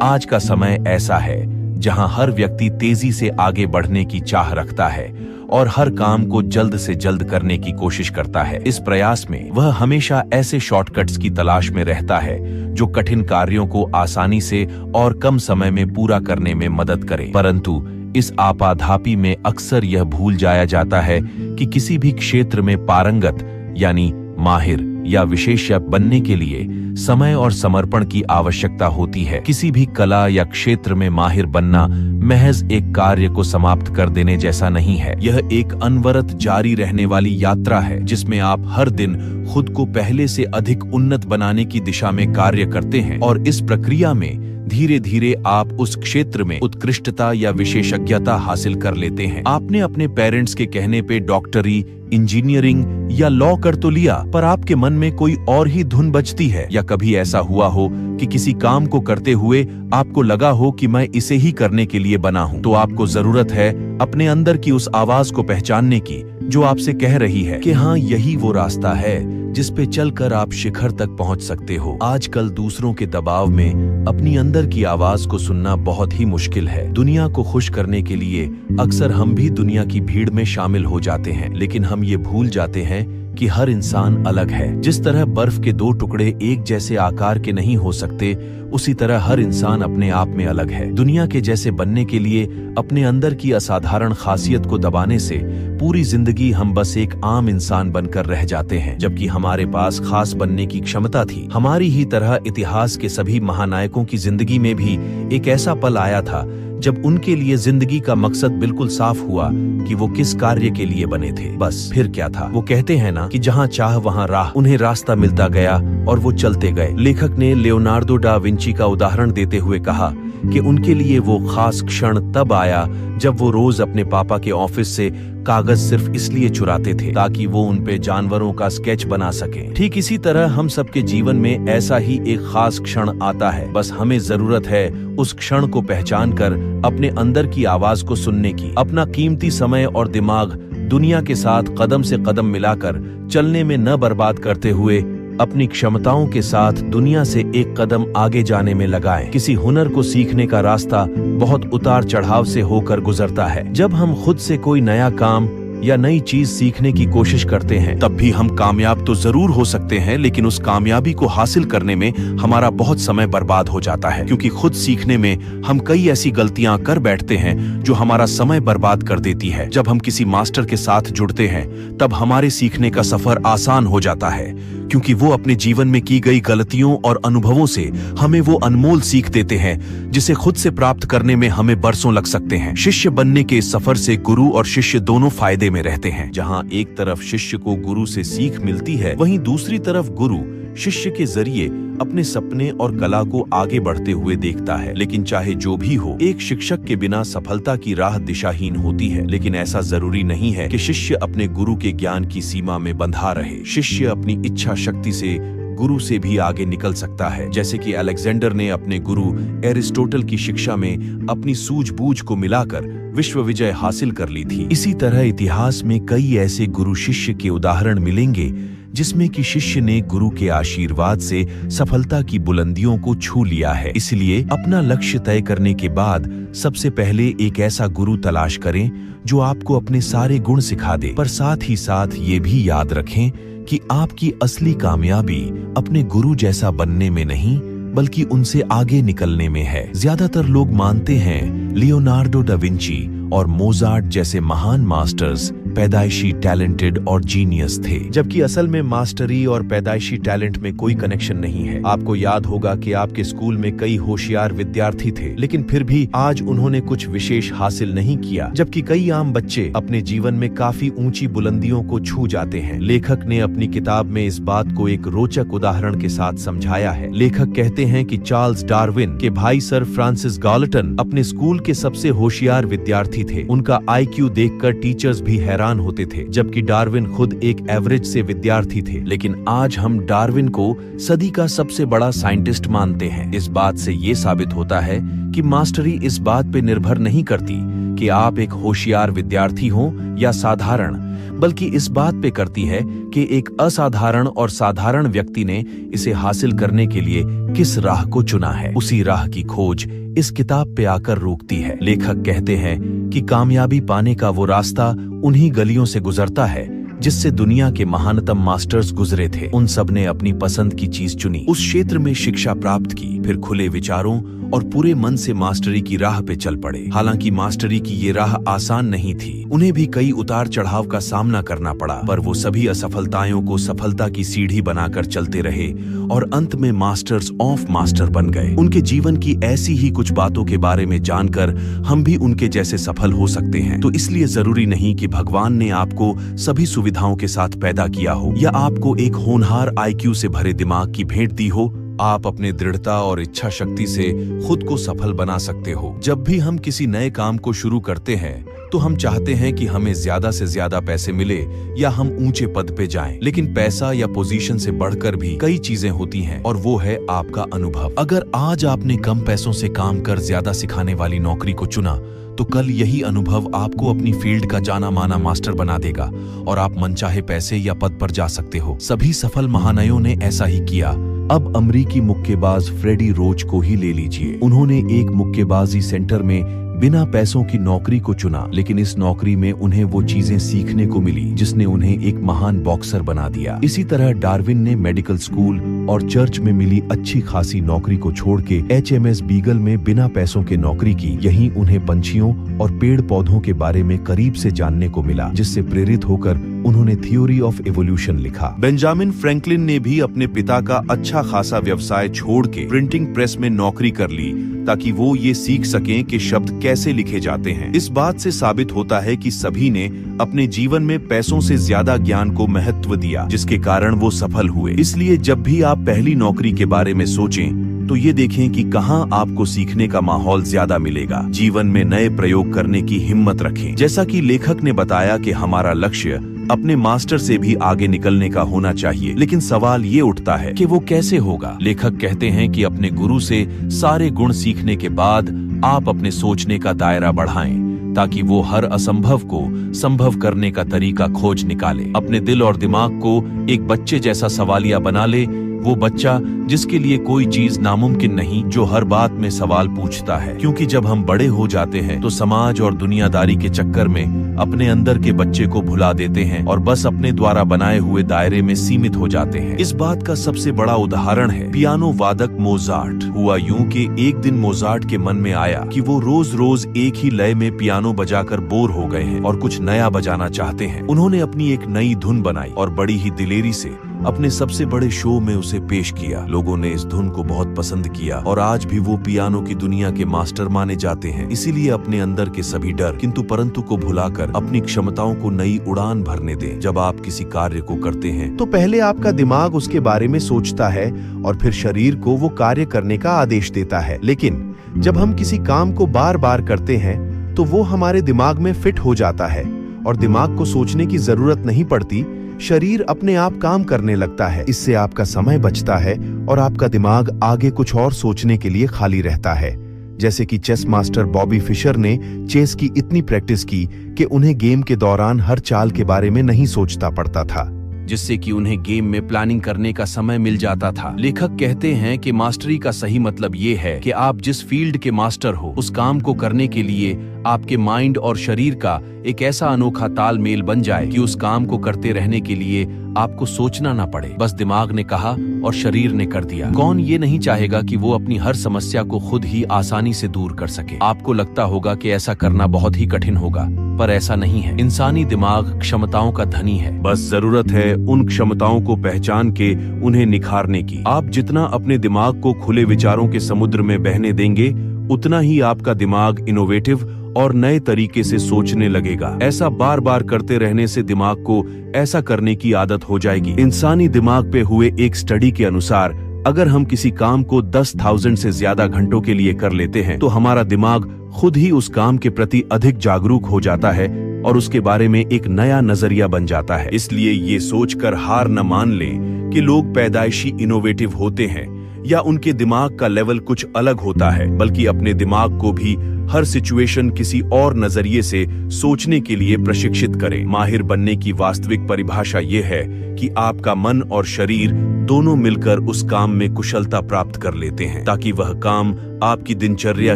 आज का समय ऐसा है जहां हर व्यक्ति तेजी से आगे बढ़ने की चाह रखता है और हर काम को जल्द से जल्द करने की कोशिश करता है। इस प्रयास में वह हमेशा ऐसे शॉर्टकट्स की तलाश में रहता है जो कठिन कार्यों को आसानी से और कम समय में पूरा करने में मदद करे। परंतु इस आपाधापी में अक्सर यह भूल जाया जाता है कि किसी भी क्षेत्र में पारंगत यानी माहिर या विशेषज्ञ बनने के लिए समय और समर्पण की आवश्यकता होती है। किसी भी कला या क्षेत्र में माहिर बनना महज एक कार्य को समाप्त कर देने जैसा नहीं है। यह एक अनवरत जारी रहने वाली यात्रा है जिसमें आप हर दिन खुद को पहले से अधिक उन्नत बनाने की दिशा में कार्य करते हैं और इस प्रक्रिया में धीरे धीरे आप उस क्षेत्र में उत्कृष्टता या विशेषज्ञता हासिल कर लेते हैं। आपने अपने पेरेंट्स के कहने पे डॉक्टरी, इंजीनियरिंग या लॉ कर तो लिया, पर आपके मन में कोई और ही धुन बजती है। या कभी ऐसा हुआ हो कि किसी काम को करते हुए आपको लगा हो कि मैं इसे ही करने के लिए बना हूँ, तो आपको जरूरत है अपने अंदर की उस आवाज को पहचानने की जो आपसे कह रही है कि हाँ, यही वो रास्ता है जिस पे चलकर आप शिखर तक पहुंच सकते हो। आजकल दूसरों के दबाव में अपनी अंदर की आवाज को सुनना बहुत ही मुश्किल है। दुनिया को खुश करने के लिए अक्सर हम भी दुनिया की भीड़ में शामिल हो जाते हैं, लेकिन हम ये भूल जाते हैं कि हर इंसान अलग है। जिस तरह बर्फ के दो टुकड़े एक जैसे आकार के नहीं हो सकते, उसी तरह हर इंसान अपने आप में अलग है। दुनिया के जैसे बनने के लिए अपने अंदर की असाधारण खासियत को दबाने से पूरी जिंदगी हम बस एक आम इंसान बनकर रह जाते हैं, जबकि हमारे पास खास बनने की क्षमता थी। हमारी ही तरह इतिहास के सभी महानायकों की जिंदगी में भी एक ऐसा पल आया था जब उनके लिए जिंदगी का मकसद बिल्कुल साफ हुआ कि वो किस कार्य के लिए बने थे। बस फिर क्या था, वो कहते हैं ना कि जहाँ चाह वहाँ राह। उन्हें रास्ता मिलता गया और वो चलते गए। लेखक ने लियोनार्डो डा विंची का उदाहरण देते हुए कहा कि उनके लिए वो खास क्षण तब आया जब वो रोज अपने पापा के ऑफिस से कागज सिर्फ इसलिए चुराते थे ताकि वो उन पे जानवरों का स्केच बना सके। ठीक इसी तरह हम सबके जीवन में ऐसा ही एक खास क्षण आता है। बस हमें जरूरत है उस क्षण को पहचान कर अपने अंदर की आवाज को सुनने की। अपना कीमती समय और दिमाग दुनिया के साथ कदम से कदम मिलाकर चलने में न बर्बाद करते हुए अपनी क्षमताओं के साथ दुनिया से एक कदम आगे जाने में लगाएं। किसी हुनर को सीखने का रास्ता बहुत उतार चढ़ाव से होकर गुजरता है। जब हम खुद से कोई नया काम या नई चीज सीखने की कोशिश करते हैं, तब भी हम कामयाब तो जरूर हो सकते हैं, लेकिन उस कामयाबी को हासिल करने में हमारा बहुत समय बर्बाद हो जाता है, क्योंकि खुद सीखने में हम कई ऐसी गलतियां कर बैठते हैं जो हमारा समय बर्बाद कर देती है। जब हम किसी मास्टर के साथ जुड़ते हैं, तब हमारे सीखने का सफर आसान हो जाता है, क्योंकि वो अपने जीवन में की गई गलतियों और अनुभवों से हमें वो अनमोल सीख देते हैं जिसे खुद से प्राप्त करने में हमें बरसों लग सकते हैं। शिष्य बनने के इस सफर से गुरु और शिष्य दोनों फायदे में रहते हैं। जहां एक तरफ शिष्य को गुरु से सीख मिलती है, वहीं दूसरी तरफ गुरु शिष्य के जरिए अपने सपने और कला को आगे बढ़ते हुए देखता है। लेकिन चाहे जो भी हो, एक शिक्षक के बिना सफलता की राह दिशाहीन होती है। लेकिन ऐसा जरूरी नहीं है कि शिष्य अपने गुरु के ज्ञान की सीमा में बंधा रहे। शिष्य अपनी इच्छा शक्ति से गुरु से भी आगे निकल सकता है, जैसे कि अलेक्जेंडर ने अपने गुरु एरिस्टोटल की शिक्षा में अपनी सूझबूझ को मिलाकर विश्व विजय हासिल कर ली थी। इसी तरह इतिहास में कई ऐसे गुरु शिष्य के उदाहरण मिलेंगे जिसमें कि शिष्य ने गुरु के आशीर्वाद से सफलता की बुलंदियों को छू लिया है। इसलिए अपना लक्ष्य तय करने के बाद सबसे पहले एक ऐसा गुरु तलाश करें जो आपको अपने सारे गुण सिखा दे, पर साथ ही साथ ये भी याद रखें कि आपकी असली कामयाबी अपने गुरु जैसा बनने में नहीं, बल्कि उनसे आगे निकलने में है। ज्यादातर लोग मानते हैं लियोनार्डो डा विंची और मोजार्ट जैसे महान मास्टर्स पैदाइशी टैलेंटेड और जीनियस थे, जबकि असल में मास्टरी और पैदाइशी टैलेंट में कोई कनेक्शन नहीं है। आपको याद होगा कि आपके स्कूल में कई होशियार विद्यार्थी थे, लेकिन फिर भी आज उन्होंने कुछ विशेष हासिल नहीं किया, जबकि कई आम बच्चे अपने जीवन में काफी ऊंची बुलंदियों को छू जाते हैं। लेखक ने अपनी किताब में इस बात को एक रोचक उदाहरण के साथ समझाया है। लेखक कहते हैं कि चार्ल्स डार्विन के भाई सर फ्रांसिस गाल्टन अपने स्कूल के सबसे होशियार विद्यार्थी थे। उनका IQ देखकर टीचर्स भी हैरान होते थे, जबकि डार्विन खुद एक एवरेज से विद्यार्थी थे। लेकिन आज हम डार्विन को सदी का सबसे बड़ा साइंटिस्ट मानते हैं। इस बात से ये साबित होता है कि मास्टरी इस बात पे निर्भर नहीं करती कि आप एक होशियार विद्यार्थी हो या साधारण, बल्कि इस बात पे करती है कि एक असाधारण और साधारण व्यक्ति ने इसे हासिल करने के लिए किस राह को चुना है। उसी राह की खोज इस किताब पे आकर रोकती है। लेखक कहते हैं कि कामयाबी पाने का वो रास्ता उन्हीं गलियों से गुजरता है जिससे दुनिया के महानतम मास्टर्स गुजरे थे। उन सब ने अपनी पसंद की चीज चुनी, उस क्षेत्र में शिक्षा प्राप्त की, फिर खुले विचारों और पूरे मन से मास्टरी की राह पे चल पड़े। हालांकि मास्टरी की ये राह आसान नहीं थी, उन्हें भी कई उतार चढ़ाव का सामना करना पड़ा, पर वो सभी असफलताओं को सफलता की सीढ़ी बनाकर चलते रहे और अंत में मास्टर्स ऑफ मास्टर बन गए। उनके जीवन की ऐसी ही कुछ बातों के बारे में जानकर हम भी उनके जैसे सफल हो सकते हैं। तो इसलिए जरूरी नहीं कि भगवान ने आपको सभी सुविधाओं के साथ पैदा किया हो या आपको एक होनहार IQ से भरे दिमाग की भेंट दी हो। आप अपने दृढ़ता और इच्छा शक्ति से खुद को सफल बना सकते हो। जब भी हम किसी नए काम को शुरू करते हैं तो हम चाहते हैं कि हमें ज्यादा से ज्यादा पैसे मिले या हम ऊंचे पद पे जाएं। लेकिन पैसा या पोजीशन से बढ़कर भी कई चीजें होती हैं और वो है आपका अनुभव। अगर आज आपने कम पैसों से काम कर ज्यादा सिखाने वाली नौकरी को चुना तो कल यही अनुभव आपको अपनी फील्ड का जाना माना मास्टर बना देगा और आप मनचाहे पैसे या पद पर जा सकते हो। सभी सफल महानायों ने ऐसा ही किया। अब अमरीकी मुक्केबाज फ्रेडी रोच को ही ले लीजिए। उन्होंने एक मुक्केबाजी सेंटर में बिना पैसों की नौकरी को चुना, लेकिन इस नौकरी में उन्हें वो चीजें सीखने को मिली जिसने उन्हें एक महान बॉक्सर बना दिया। इसी तरह डार्विन ने मेडिकल स्कूल और चर्च में मिली अच्छी खासी नौकरी को छोड़ के HMS बीगल में बिना पैसों के नौकरी की। यहीं उन्हें पंछियों और पेड़ पौधों के बारे में करीब से जानने को मिला, जिससे प्रेरित होकर उन्होंने थ्योरी ऑफ एवोल्यूशन लिखा। बेंजामिन फ्रैंकलिन ने भी अपने पिता का अच्छा खासा व्यवसाय छोड़ के प्रिंटिंग प्रेस में नौकरी कर ली ताकि वो ये सीख सकें कि शब्द कैसे लिखे जाते हैं। इस बात से साबित होता है कि सभी ने अपने जीवन में पैसों से ज्यादा ज्ञान को महत्व दिया, जिसके कारण वो सफल हुए। इसलिए जब भी आप पहली नौकरी के बारे में सोचें तो ये देखें कि कहां आपको सीखने का माहौल ज्यादा मिलेगा। जीवन में नए प्रयोग करने की हिम्मत रखें। जैसा कि लेखक ने बताया कि हमारा लक्ष्य अपने मास्टर से भी आगे निकलने का होना चाहिए, लेकिन सवाल ये उठता है कि वो कैसे होगा। लेखक कहते हैं कि अपने गुरु से सारे गुण सीखने के बाद आप अपने सोचने का दायरा बढ़ाएं ताकि वो हर असंभव को संभव करने का तरीका खोज निकाले। अपने दिल और दिमाग को एक बच्चे जैसा सवालिया बना ले, वो बच्चा जिसके लिए कोई चीज नामुमकिन नहीं, जो हर बात में सवाल पूछता है। क्योंकि जब हम बड़े हो जाते हैं तो समाज और दुनियादारी के चक्कर में अपने अंदर के बच्चे को भुला देते हैं और बस अपने द्वारा बनाए हुए दायरे में सीमित हो जाते हैं। इस बात का सबसे बड़ा उदाहरण है पियानो वादक मोजार्ट। हुआ यूं कि एक दिन मोजार्ट के मन में आया कि वो रोज रोज एक ही लय में पियानो बजाकर बोर हो गए हैं और कुछ नया बजाना चाहते हैं। उन्होंने अपनी एक नई धुन बनाई और बड़ी ही दिलेरी से अपने सबसे बड़े शो में उसे पेश किया। लोगों ने इस धुन को बहुत पसंद किया और आज भी वो पियानो की दुनिया के मास्टर माने जाते हैं। इसीलिए अपने अंदर के सभी डर किंतु परंतु को भुलाकर अपनी क्षमताओं को नई उड़ान भरने दें। जब आप किसी कार्य को करते हैं तो पहले आपका दिमाग उसके बारे में सोचता है और फिर शरीर को वो कार्य करने का आदेश देता है। लेकिन जब हम किसी काम को बार बार करते हैं तो वो हमारे दिमाग में फिट हो जाता है और दिमाग को सोचने की जरूरत नहीं पड़ती, शरीर अपने आप काम करने लगता है। इससे आपका समय बचता है और आपका दिमाग आगे कुछ और सोचने के लिए खाली रहता है। जैसे कि चेस मास्टर बॉबी फिशर ने चेस की इतनी प्रैक्टिस की कि उन्हें गेम के दौरान हर चाल के बारे में नहीं सोचता पड़ता था, जिससे कि उन्हें गेम में प्लानिंग करने का समय मिल जाता था। लेखक कहते हैं कि मास्टरी का सही मतलब ये है कि आप जिस फील्ड के मास्टर हो उस काम को करने के लिए आपके माइंड और शरीर का एक ऐसा अनोखा तालमेल बन जाए कि उस काम को करते रहने के लिए आपको सोचना ना पड़े। बस दिमाग ने कहा और शरीर ने कर दिया। कौन ये नहीं चाहेगा कि वो अपनी हर समस्या को खुद ही आसानी से दूर कर सके। आपको लगता होगा कि ऐसा करना बहुत ही कठिन होगा, पर ऐसा नहीं है। इंसानी दिमाग क्षमताओं का धनी है, बस जरूरत है उन क्षमताओं को पहचान के उन्हें निखारने की। आप जितना अपने दिमाग को खुले विचारों के समुद्र में बहने देंगे उतना ही आपका दिमाग इनोवेटिव और नए तरीके से सोचने लगेगा। ऐसा बार बार करते रहने से दिमाग को ऐसा करने की आदत हो जाएगी। इंसानी दिमाग पे हुए एक स्टडी के अनुसार अगर हम किसी काम को 10,000 से ज्यादा घंटों के लिए कर लेते हैं तो हमारा दिमाग खुद ही उस काम के प्रति अधिक जागरूक हो जाता है और उसके बारे में एक नया नजरिया बन जाता है। इसलिए ये सोचकर हार न मान लें कि लोग पैदाइशी इनोवेटिव होते हैं या उनके दिमाग का लेवल कुछ अलग होता है, बल्कि अपने दिमाग को भी हर सिचुएशन किसी और नजरिए से सोचने के लिए प्रशिक्षित करें। माहिर बनने की वास्तविक परिभाषा ये है कि आपका मन और शरीर दोनों मिलकर उस काम में कुशलता प्राप्त कर लेते हैं, ताकि वह काम आपकी दिनचर्या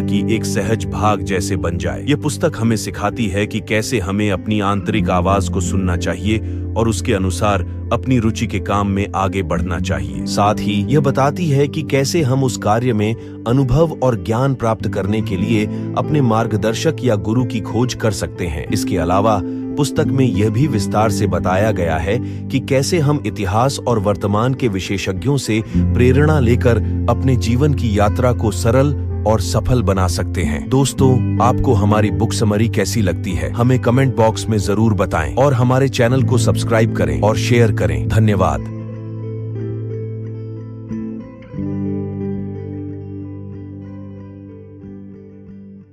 की एक सहज भाग जैसे बन जाए। यह पुस्तक हमें सिखाती है कि कैसे हमें अपनी आंतरिक आवाज को सुनना चाहिए और उसके अनुसार अपनी रुचि के काम में आगे बढ़ना चाहिए। साथ ही यह बताती है कि कैसे हम उस कार्य में अनुभव और ज्ञान प्राप्त करने के लिए अपने मार्गदर्शक या गुरु की खोज कर सकते हैं। इसके अलावा पुस्तक में यह भी विस्तार से बताया गया है कि कैसे हम इतिहास और वर्तमान के विशेषज्ञों से प्रेरणा लेकर अपने जीवन की यात्रा को सरल और सफल बना सकते हैं। दोस्तों, आपको हमारी बुक समरी कैसी लगती है? हमें कमेंट बॉक्स में जरूर बताएं और हमारे चैनल को सब्सक्राइब करें और शेयर करें। धन्यवाद।